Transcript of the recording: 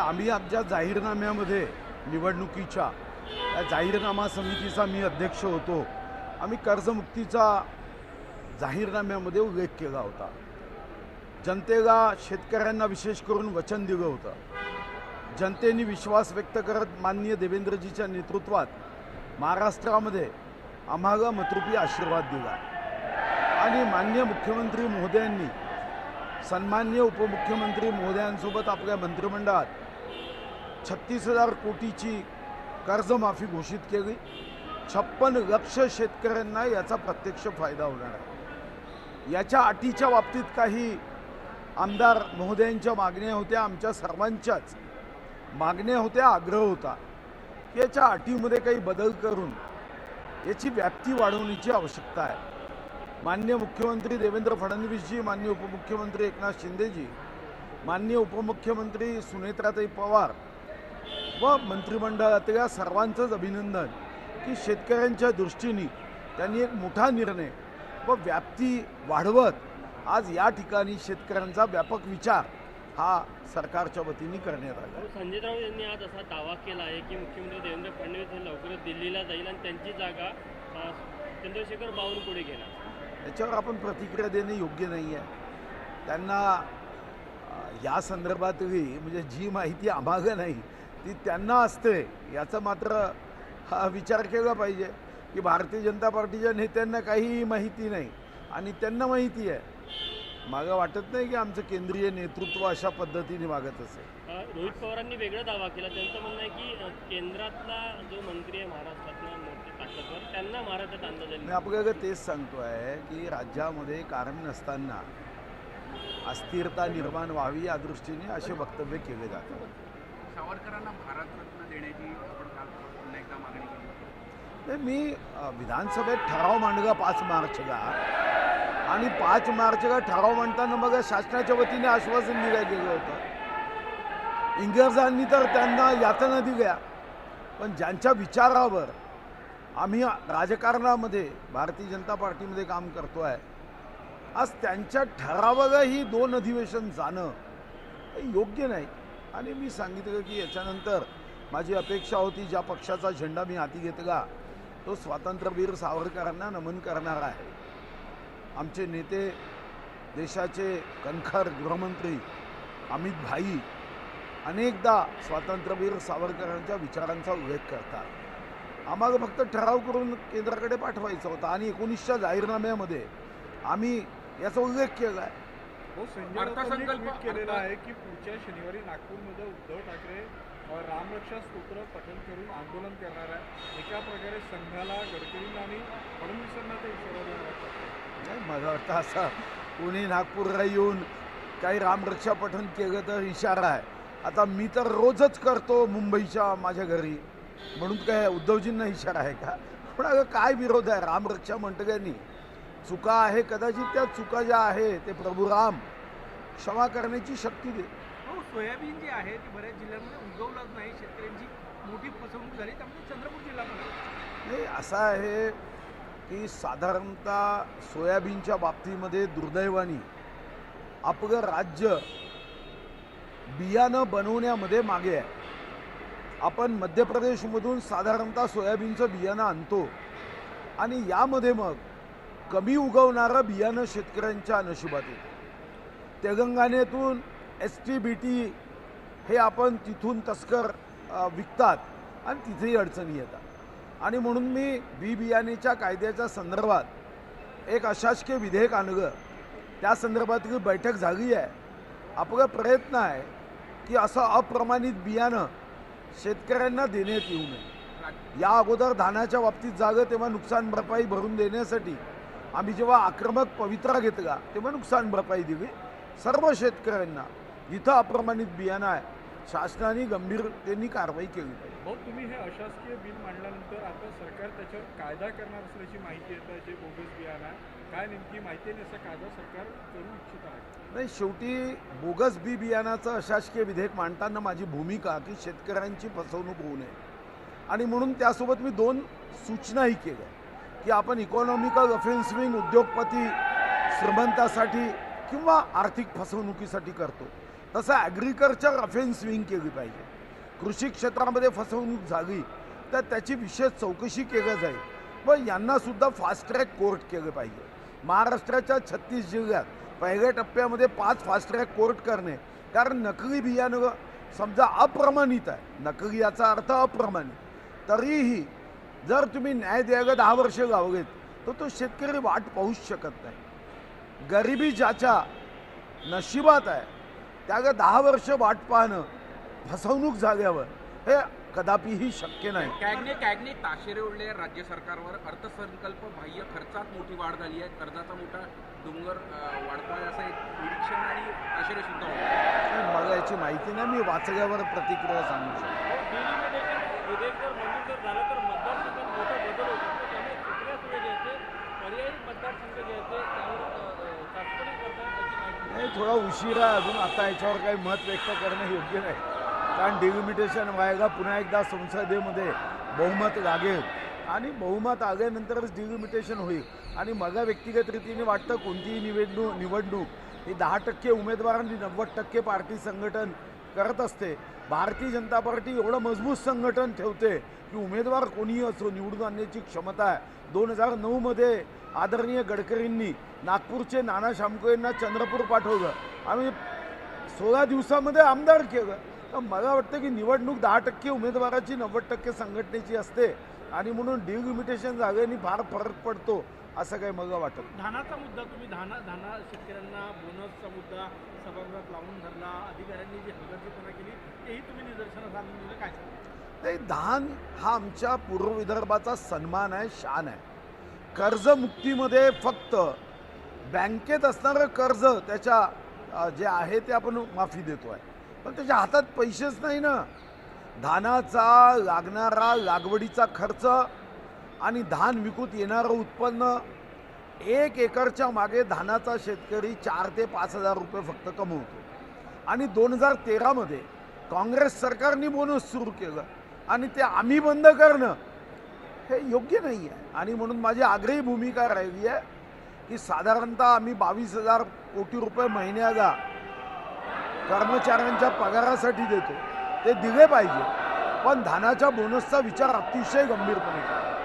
आम्ही आमच्या जाहीरनाम्यामध्ये निवडणुकीच्या त्या जाहीरनामा समितीचा मी अध्यक्ष होतो. आम्ही कर्जमुक्तीचा जाहीरनाम्यामध्ये उल्लेख केला होता. जनतेला शेतकऱ्यांना विशेष करून वचन दिलं होतं. जनतेने विश्वास व्यक्त करत माननीय देवेंद्रजीच्या नेतृत्वात महाराष्ट्रामध्ये आम्हाला मतरूपी आशीर्वाद दिला आणि माननीय मुख्यमंत्री महोदयांनी सन्माननीय उपमुख्यमंत्री महोदयांसोबत आपल्या मंत्रिमंडळात 36,000 कोटीची कर्जमाफी घोषित केली. 56 लक्ष शेतकऱ्यांना याचा प्रत्यक्ष फायदा होणार आहे. याच्या अटीच्या बाबतीत काही आमदार महोदयांच्या मागण्या होत्या, आमच्या सर्वांच्याच मागण्या होत्या, आग्रह होता की याच्या अटीमध्ये काही बदल करून याची व्याप्ती वाढवण्याची आवश्यकता आहे. माननीय मुख्यमंत्री देवेंद्र फडणवीसजी, माननीय उपमुख्यमंत्री एकनाथ शिंदेजी, माननीय उपमुख्यमंत्री सुनेत्राताई पवार व मंत्रिमंडळातल्या सर्वांचंच अभिनंदन की शेतकऱ्यांच्या दृष्टीने त्यांनी एक मोठा निर्णय व व्याप्ती वाढवत आज या ठिकाणी शेतकऱ्यांचा व्यापक विचार हा सरकारच्या वतीने करण्यात आला. संजय राऊत यांनी आज असा दावा केला आहे की मुख्यमंत्री देवेंद्र फडणवीस हे लवकरच दिल्लीला जाईल आणि त्यांची जागा चंद्रशेखर बावनकुळे घेणार. याच्यावर आपण प्रतिक्रिया देणे योग्य नाही आहे. त्यांना या संदर्भातली म्हणजे जी माहिती आम्हाला नाही ती त्यांना असते याचा मात्र विचार केला पाहिजे की भारतीय जनता पार्टीच्या नेत्यांना काहीही माहिती नाही आणि त्यांना माहिती आहे. मला वाटत नाही की आमचं केंद्रीय नेतृत्व अशा पद्धतीने वागत असेल. रोहित पवारांनी वेगळा दावा केला. त्यांचं म्हणणं आहे की केंद्रातला जो मंत्री आहे महाराष्ट्रातला मोठी ताकदवर त्यांना महाराष्ट्रात अंदाज आहे. मी आपल्याला तेच सांगतो आहे की राज्यामध्ये कारण नसताना अस्थिरता निर्माण व्हावी या दृष्टीने असे वक्तव्य केले जातात. सावरकरांना भारतरत्न देण्याची आपण काल पुन्हा एकदा मागणी केली. मी विधानसभेत ठराव मांडला 5 मार्चला आणि 5 मार्चला ठराव मांडताना मग शासनाच्या वतीने आश्वासन दिलं गेलं होतं. इंग्रजांनी तर त्यांना यातना दिल्या, पण ज्यांच्या विचारावर आम्ही राजकारणामध्ये भारतीय जनता पार्टीमध्ये काम करतो आहे आज त्यांच्या ठरावालाही 2 अधिवेशन जाणं योग्य नाही. आणि मी सांगितलं की याच्यानंतर माझी अपेक्षा होती ज्या पक्षाचा झेंडा मी हाती घेतला तो स्वातंत्र्यवीर सावरकरांना नमन करणार आहे. आमचे नेते देशाचे कणखर गृहमंत्री अमित भाई अनेकदा स्वातंत्र्यवीर सावरकरांच्या विचारांचा उल्लेख करतात. आम्हाला फक्त ठराव करून केंद्राकडे पाठवायचा होता आणि 19च्या जाहीरनाम्यामध्ये आम्ही याचा उल्लेख केला आहे. अर्थसंकल्प केलेला आहे की पुढच्या शनिवारी नागपूरमध्ये उद्धव ठाकरे रामरक्षा स्तोत्र पठण करून आंदोलन करणार आहे. एका प्रकारे संघाला, गडकरींना आणि फडणवीसांना ते इशारा देणार आहे. मला वाटतं असा कोणी नागपूरला येऊन काही रामरक्षा पठण केलं तर इशारा आहे. आता मी तर रोजच करतो मुंबईच्या माझ्या घरी, म्हणून काय उद्धवजींना इशारा आहे का? पण अगं काय विरोध आहे? रामरक्षा म्हणतं चुका आहे, कदाचित त्या चुका ज्या आहे ते प्रभू राम क्षमा करण्याची शक्ती दे. सोयाबीन जी आहे ती बऱ्याच जिल्ह्यांमध्ये उगवलंच नाही, शेतकऱ्यांची मोठी फसवणूक झाली, त्यामुळे चंद्रपूर जिल्ह्यामध्ये नाही असं आहे की साधारणतः सोयाबीनच्या बाबतीमध्ये दुर्दैवाने आपलं राज्य बियाणं बनवण्यामध्ये मागे आहे. आपण मध्य प्रदेशमधून साधारणतः सोयाबीनचं बियाणं आणतो आणि यामध्ये मग कमी उगवणारं बियाणं शेतकऱ्यांच्या नशिबात येतं. तेलंगणातून STBT हे आपण तिथून तस्कर विकतात आणि तिथेही अडचणी येतात. आणि म्हणून मी बी बियाणेच्या कायद्याच्या संदर्भात एक अशासकीय विधेयक आणलं. त्या संदर्भातली बैठक झाली आहे. आपला प्रयत्न आहे की असं अप्रमाणित बियाणं शेतकऱ्यांना देण्यात येऊ नये. या अगोदर धानाच्या बाबतीत झालं तेव्हा नुकसान भरपाई भरून देण्यासाठी आम्ही जेव्हा आक्रमक पवित्रा घेतला तेव्हा नुकसान भरपाई दिली सर्व शेतकऱ्यांना. जिथं अप्रमाणित बियाणं आहे शासनाने गंभीरतेने कारवाई केली पाहिजे. भाऊ, तुम्ही हे अशासकीय बिल मांडल्यानंतर आता सरकार त्याच्यावर कायदा करणार असल्याची माहिती येत आहे. जे बोगस बियाणं आहे, काय नेमकी माहिती आहे? असा कायदा सरकार करू इच्छित आहे? नाही, शेवटी बोगस बी बियाणाचं अशासकीय विधेयक मांडताना माझी भूमिका की शेतकऱ्यांची फसवणूक होऊ नये आणि म्हणून त्यासोबत मी 2 सूचनाही केल्या की आपण इकॉनॉमिकल ऑफेन्सिव्ह उद्योगपती श्रीमंतासाठी किंवा आर्थिक फसवणुकीसाठी करतो. तसं ॲग्रिकल्चर अफेन्स विंग केली पाहिजे. कृषी क्षेत्रामध्ये फसवणूक झाली तर त्याची विशेष चौकशी केली जाईल. पण यांनासुद्धा फास्ट ट्रॅक कोर्ट केलं पाहिजे. महाराष्ट्राच्या 36 जिल्ह्यात पहिल्या टप्प्यामध्ये 5 फास्ट ट्रॅक कोर्ट करणे, कारण नकली बियाणं समजा अप्रमाणित आहे, नकली याचा अर्थ अप्रमाणित, तरीही जर तुम्ही न्याय द्यायला 10 वर्ष लावलेत तर तो शेतकरी वाट पाहूच शकत नाही. गरिबी ज्याच्या नशिबात आहे त्याला 10 वर्ष वाट पाहणं फसवणूक झाल्यावर हे कदापिही शक्य नाही. कॅगने ताशेरे ओढले राज्य सरकारवर. अर्थसंकल्प बाह्य खर्चात मोठी वाढ झाली आहे, कर्जाचा मोठा डोंगर वाढतोय असं एक निरीक्षण आणि ताशेरे सुद्धा होते. मला याची माहिती नाही, मी वाचल्यावर प्रतिक्रिया सांगू शकतो. विधेयक जर मंजूर जर झालं तर मतदारसंघात मोठा बदल होतो. त्यामुळे कुठल्या सोयी घ्यायचे, पर्यायी मतदारसंघ घ्यायचे, त्यावर चाचपणी करतात याची माहिती नाही, थोडा उशीर आहे अजून. आता याच्यावर काही मत व्यक्त करणं योग्य नाही, कारण डिलिमिटेशन व्हायला पुन्हा एकदा संसदेमध्ये बहुमत लागेल आणि बहुमत आल्यानंतरच डिलिमिटेशन होईल. आणि मला व्यक्तिगत रीतीने वाटतं कोणतीही निवडणूक ही 10% उमेदवारांनी 90% पार्टी संघटन करत असते. भारतीय जनता पार्टी एवढं मजबूत संघटन ठेवते की उमेदवार कोणीही असो निवडून आणण्याची क्षमता आहे. 2009मध्ये आदरणीय गडकरींनी नागपूरचे नाना शामकोईंना चंद्रपूर पाठवलं, आम्ही 16 दिवसामध्ये आमदार केलं. तर मला वाटतं की निवडणूक 10% उमेदवाराची 90% संघटनेची असते आणि म्हणून डिलिमिटेशन जागेने फार फरक पडतो असं काही मला वाटत. धानाचा मुद्दा तुम्ही धाना शेतकऱ्यांना बोनसचा मुद्दा सभागृहात लावून धरला, अधिकाऱ्यांनी जी हलगर्जीपणा केली तेही तुम्ही निदर्शनास आणून दिलं, काय सांगा? नाही, धान हा आमच्या पूर्व विदर्भाचा सन्मान आहे, शान आहे. कर्जमुक्तीमध्ये फक्त बँकेत असणारं कर्ज त्याच्या जे आहे ते आपण माफी देतो आहे, पण त्याच्या हातात पैसेच नाही ना. धानाचा लागणारा लागवडीचा खर्च आणि धान विकून येणारं उत्पन्न, 1 एकरच्या मागे धानाचा शेतकरी 4 ते 5 हजार रुपये फक्त कमवतो. आणि 2013मध्ये काँग्रेस सरकारने बोनस सुरू केलं आणि ते आम्ही बंद करणं हे योग्य नाही आहे. आणि म्हणून माझी आग्रही भूमिका राहिली आहे की साधारणतः आम्ही 22,000 कोटी रुपये महिन्याला कर्मचाऱ्यांच्या पगारासाठी देतो, ते दिले पाहिजे, पण धानाच्या बोनसचा विचार अतिशय गंभीरपणे करा.